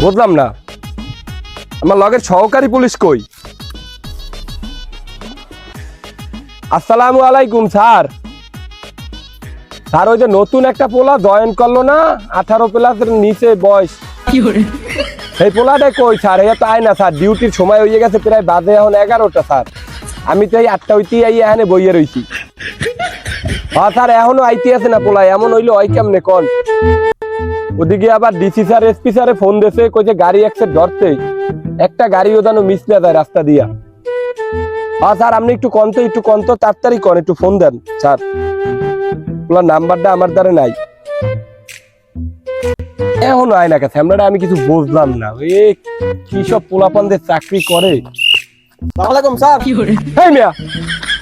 বুঝলাম না, আমার লগের সহকারী পুলিশ কই? আসসালামু আলাইকুম স্যার। স্যার ওই যে নতুন একটা পোলা জয়েন করলো না, 18 প্লাসের নিচে বয়স, সেই পোলাটাই কই স্যার? এটা তো আয় না স্যার, ডিউটির সময় হয়ে গেছে, প্রায় বাজে এখন 11টা স্যার। আমি তো এই 8টা হইতেই এখানে বইয়ে রইছি। হ্যাঁ স্যার, এখনো আইতে আছে না পোলা, এমন হইলো হয় কেমনে কোন? ওদিকে আবার ডিসি স্যার এসপি স্যারে ফোন দিয়েছে, কইছে গাড়ি অ্যাক্সিডেন্ট ধরতে, একটা গাড়িও যেন মিস না যায় রাস্তা দিয়া। হ্যাঁ স্যার, আপনি একটু কন্ত তাড়াতাড়ি কন, একটু ফোন দেন স্যার। ওনার নাম্বারটা আমার দ্বারা নাই, এখনো আয় না কাছে। আমরা আমি কিছু বুঝলাম না, এ কি সব পোলাপানদের চাকরি করে। ওয়ালাইকুম স্যার। এই মিয়া,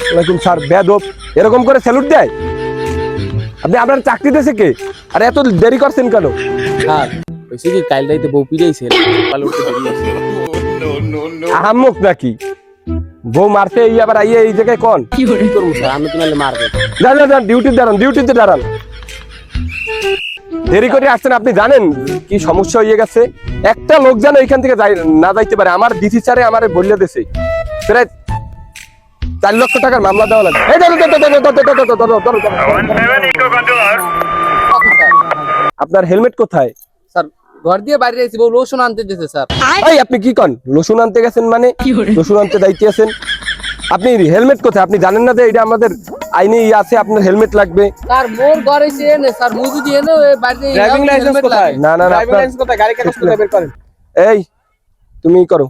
ওয়ালাইকুম স্যার বেয়াদব, এরকম করে স্যালুট দেয়? আপনি আপনার চাকরি দিয়েছে কে? আর এত দেরি করছেন কেন? স্যার কইছে কি কাল রাইতে বউ পিড়াইছে, কাল উঠতে দেরি আছে। আহাম্মক নাকি? বউ মারতে এই আবার আইয়ে এই জায়গায় কোন? কি করব স্যার, আমি তো নালে মারবে। যান ডিউটিতে দাঁড়ান। দেরি করে আসছেন, আপনি জানেন কি সমস্যা হয়ে গেছে? একটা লোক যেন এখান থেকে না যাইতে পারে। আমার ডিসি স্যারে আমারে বললে দিছে প্রায় 4 লক্ষ টাকার মামলা দেওয়া লাগবে। এই আপনার হেলমেট কোথায়? স্যার ঘর দিয়ে বাইরে আইছি, বউ লোশন আনতে দিয়েছে স্যার। এই আপনি কি কন? রসুন আনতে গেছেন মানে? রসুন আনতে যাইতে আছেন? আপনি হেলমেট কোথায়? আপনি জানেন না যে এটা আমাদের আইনে আছে, আপনার হেলমেট লাগবে। স্যার মোর ঘর এসে এনে স্যার মুজু দিয়ে এনে ওই বাইরে ড্রাইভিং লাইসেন্স কোথায়? না ড্রাইভিং লাইসেন্স কোথায়? গাড়ি কাগজ কোথায় বের করেন। এই তুমি করো,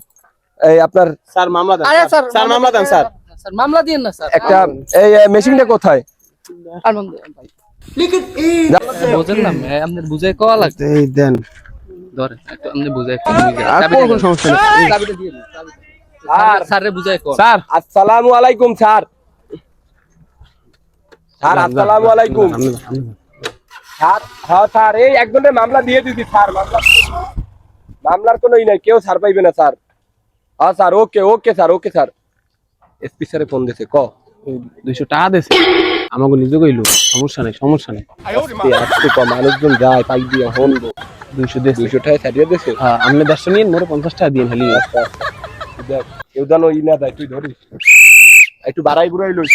এই আপনার স্যার মামলা দেন। আরে স্যার স্যার মামলা দেন স্যার। স্যার মামলা দিয়েন না স্যার। একটা এই মেশিনটা কোথায়? আনন্দ ভাই বুঝেন না, আপনাদের বুঝাই কোয়া লাগছে। এই দেন। ধরে একটু আপনি বুঝাই আর কোন সমস্যা নেই। চাবিটা দিয়ে দিন, স্যারে বুঝাই কোয়া। স্যার আসসালামু আলাইকুম স্যার। স্যার আসসালামু আলাইকুম স্যার। হ্যাঁ স্যার, এই একজনের মামলা দিয়ে দিছি স্যার। মামলার কোনো নাই, কেউ ছাড় পাইবে না স্যার। হ্যাঁ স্যার, ওকে স্যার। এসপি স্যারে ফোন দিয়েছে, ক 200 টাকা দেছে আমাকে নিজে কইলো, সমস্যা নেই। আজকে ক মানুষজন যায় পাই দিয়ে হনবো। 200 দেছে। 200 টাকা ছাড়িয়ে দিয়েছে। হ্যাঁ আপনি 100 নিন, মোরে 50 টাকা দিন খালি। দেখ কেউ জানো ই না দেয়, তুই ধরিস একটু বাড়াই বুড়াই লই।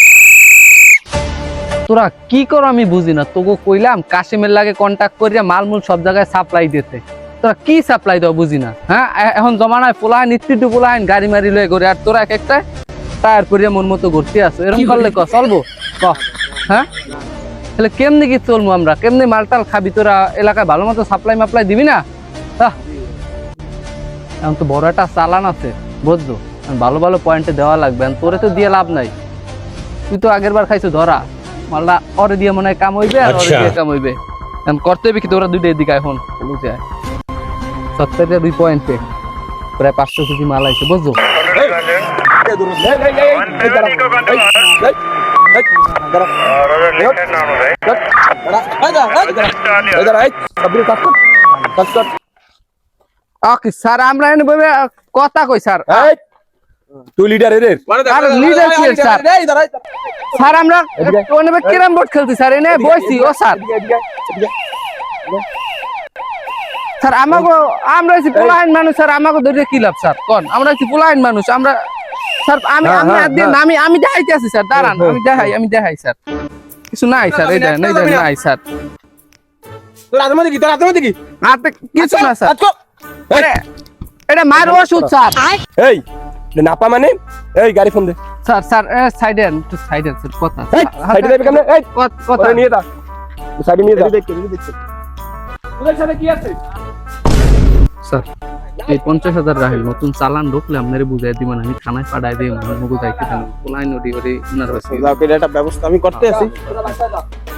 তোরা কি করো আমি বুঝি না। তোকে কইলাম কাশিমের লাগে কন্টাক্ট করিয়া মালমূল সব জায়গায় সাপ্লাই দিতে, তোরা কি সাপ্লাই দাও বুঝি না। হ্যাঁ এখন জমানায় পোলাহান নিত্যিটু পোলাহান গাড়ি মারি লয়ে করে, আর তোরা এক একটা টায়ার করিয়া মন মতো ঘুরতে আসো। এরকম করলে চলবো? হ্যাঁ তাহলে কেমনি কি চলবো আমরা? কেমনি মালটাল খাবি? তোরা এলাকায় ভালো মতো সাপ্লাই মাপ্লাই দিবি না? এখন তো বড় একটা চালান আছে বুঝছো, ভালো পয়েন্টে দেওয়া লাগবে। তোরে তো দিয়ে লাভ নাই, তুই তো আগের বার খাইছো ধরা মালটা, ওরে দিয়ে মনে হয় কাম হইবে আর ওরে দিয়ে কাম হইবে। এখন করতে হবে কি তোরা দুইটা এদিকে এখন বুঝে 2 পয়েন্টে প্রায় 500 কেজি মাল আইছে বুঝছো। স্যার আমরা এনে বলবে কথা কই স্যার। তুই লিডার এর স্যার আমরা ক্যারাম বোর্ড খেলছি স্যার, এনে বইছি। ও স্যার স্যার আমরা হচ্ছি পোলাহাইন মানুষ স্যার, আমাকে ধরে কি লাভ স্যার কোন? আমরা হচ্ছি পোলাহাইন মানুষ আমরা স্যার। আমি দেখাইতে আছি স্যার, দাঁড়ান আমি দেখাই স্যার। কিছু নাই স্যার, এই দেন নাই স্যার, কিছু না স্যার। এটা মায়ের ওষুধ স্যার। এই নাপা মানে এই গাড়ি ফোন দে স্যার সাইডে স্যার কথা সাইডে যাবে কেমনে? এই কথা নিয়ে যা, সাইডে নিয়ে যা। তোদের সাথে কি আছে স্যার? এই 50,000 রাহিল নতুন চালান ঢুকলে আপনারে বুঝাই দিবেন, আমি থানায় পাঠাই দিই। মুগু যাইতে থানা পোলাই নদী করে উনার কাছে একটা ব্যবস্থা আমি করতে আছি।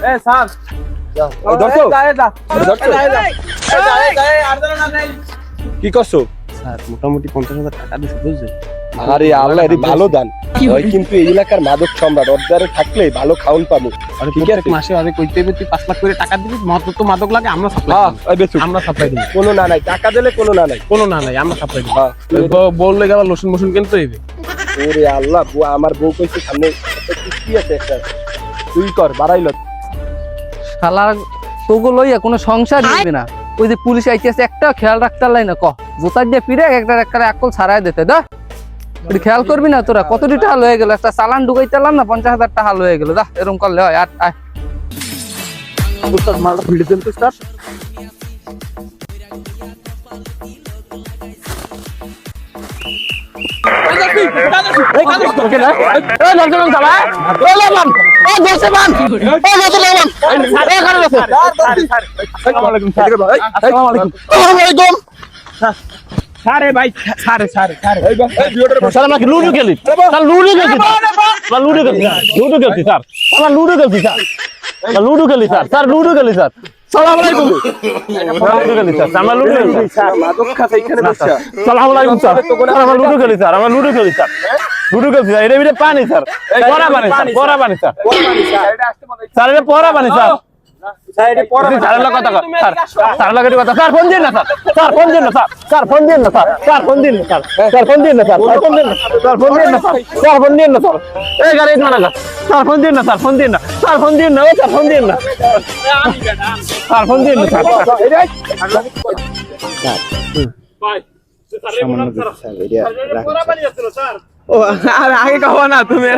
এই স্যার ধরছো কি করছো? স্যার মোটামুটি 50,000 টাকা দিছে বুঝছেন। আরে আল্লাহ, এর ভালো দান হয়, কিন্তু এই এলাকার মাদক সম্রাট অর্ডারে থাকলে ভালো খাউন পাবো। আর প্রত্যেক মাসে আরে কইতে হবে তুই 5 লাখ করে টাকা দিবি, মত তো মাদক লাগে আমরা সাপ্লাই আমরা সাপ্লাই দিই। কোনো না নাই টাকা দিলে কোনো না নাই আমরা সাপ্লাই দিই। বললে গেল লোশন মোশন কিনতে হইবে। ওরে আল্লাহ, আমার বউ কইছে সামনে কি আছে একটা, তুই কর বাড়াইল। শালা তোকে লইয়া কোনো সংসার দিবে না। ওই যে পুলিশ আইতেছে একটা খেয়াল রাখতে লাই না ক জোতার দিয়ে ফিরে একটা একটা আকল ছাড়াই দিতে দা এটা খেয়াল করবি না তোরা কতটি টাকা হয়ে গেল একটা চালান ঢুকাইতে পারলাম না 50,000 টাকা হয়ে গেল দা এরকম করলে হয় আর আয় উস্তাদ মালটা খুলে দেন তো উস্তাদ সারে ভাই সারে সারে সারে স্যার আমরা কি লুডো খেলি স্যার লুডো খেলছি স্যার লুডো খেলছি লুডো খেলছি স্যার আমরা লুডো খেলছি স্যার লুডো খেলি স্যার স্যার লুডো খেলি স্যার সালাম আলাইকুম লুডো খেলি স্যার আমরা লুডো খেলি স্যার মাদক খাতে এখানে বসা সালাম আলাইকুম স্যার আমরা লুডো খেলি স্যার আমরা লুডো খেলি স্যার লুডো খেলছি স্যার এটা ভিতরে পানি স্যার পরা পানি স্যার পরা পানি স্যার স্যার এটা পরা পানি স্যার স্যারের কথা স্যার স্যারের লাগে কথা স্যার ফোন দিন না স্যার স্যার ফোন দিন না স্যার স্যার ফোন দিন না স্যার স্যার ফোন দিন না স্যার স্যার ফোন দিন না স্যার স্যার ফোন দিন না স্যার ফোন দিন না স্যার স্যার ফোন দিন না স্যার এই গাড়ি না না স্যার ফোন দিন না স্যার ফোন দিন না স্যার ফোন দিন না ও স্যার ফোন দিন না স্যার ফোন দিন না স্যার ও আরে আগে কहो না তুমি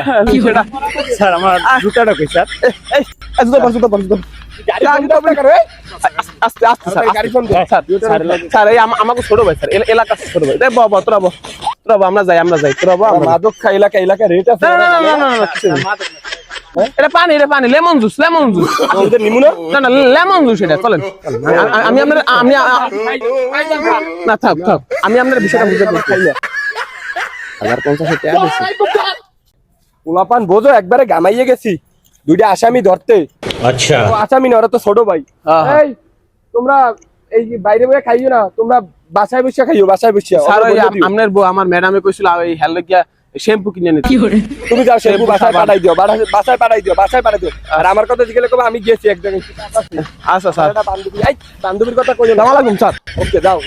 স্যার আমার জুতাটা কই স্যার আস্তে আস্তে স্যার গাড়ি ফোন দে স্যার এই আমাকে ছোট ভাই স্যার এলাকা ছোট ভাই দে বাবা তোরা আমরা যাই তোরা মাদক খা এলাকা রেট আছে এটা পানি লেমন জুস ওদের নিমুনা না লেমন জুস এটা চলেন আমি আপনার না থাক আমি আপনার বিষয়টা বুঝতে পারছি 1050 টাকা পোলাপান বোঝো একবারে গামাইয়ে গেছি দুইটা আসামি ধরতে আচ্ছা ও আসামি না ওরা তো ছোট ভাই এই তোমরা এই যে বাইরে বসে খাইও না তোমরা বাসায় বসে খাইও বাসায় বসে স্যার ওই আপনার বউ আমার ম্যাডামে কইছিল এই হেল গিয়া শ্যাম্পু কিনে নিতে তুমি যাও শ্যাম্পু বাসায় পাঠাই দিও বাসায় পাঠাই দিও আর আমার কথা জিজ্ঞেস করবে আমি গেছি এক জায়গায় আচ্ছা স্যার বান্ধবীর কথা কইও না আসসালামু আলাইকুম স্যার ওকে যাও